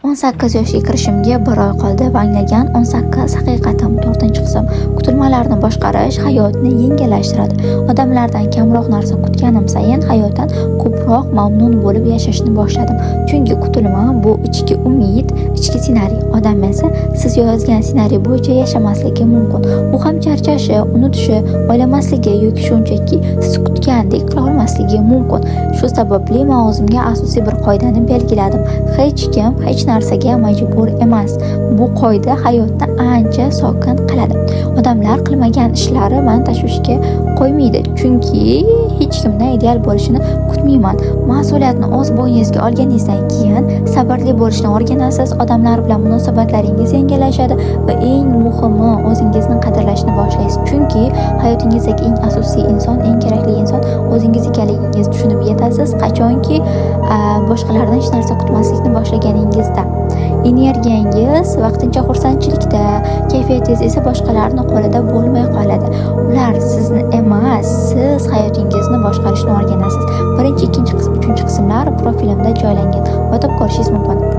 18 yoshga kirishimga 1 oy qoldi va anglagan 18 haqiqatim. 4-qism. Kutilmalarni boshqarish hayotni yengillashtiradi. Odamlardan kamroq narsa kutganim sayin hayotdan ko'proq mamnun bo'lib yashashni boshladim. Chunki kutilma bu ichki umid, ichki ssenariy. Odam esa siz yozgan ssenariy bo'yicha yashamasligi mumkin. U ham charchashi, unutishi, o'ylamasligi yoki shunchaki siz kutgandek qila olmasligi mumkin. Shu sababli men o'zimga asosiy bir qoidani belgiladim. Hech kim hech narsaga majbur emas. Bu qoida hayotni ancha sokin qiladi. Odamlar qilmagan ishlari meni tashvishga qo'ymaydi, chunki hech kimdan ideal bo'lishini kutmayman. Mas'uliyatni o'z bo'yningizga olganingizdan keyin sabrli bo'lishni o'rganasiz, odamlar bilan munosabatlaringiz yengillashadi va eng muhimi o'zingizni qadrlashni boshlaysiz. Chunki hayotingizdagi eng asosiy inson, eng kerakli inson o'zingiz ekanligingizni tushunib yetasiz, qachonki boshqalardan hech narsa kutmaslikni boshlaganingizda. Energiyangiz vaqtincha xursandchilikda, kayfiyatingiz esa boshqalarning qo'lida bo'lmay qoladi. Ular sizni emas, siz hayotingizni boshqarishni o'rganasiz. 1, 2, 3 qismlar profilimda joylangan. O'tib ko'rishingiz mumkin.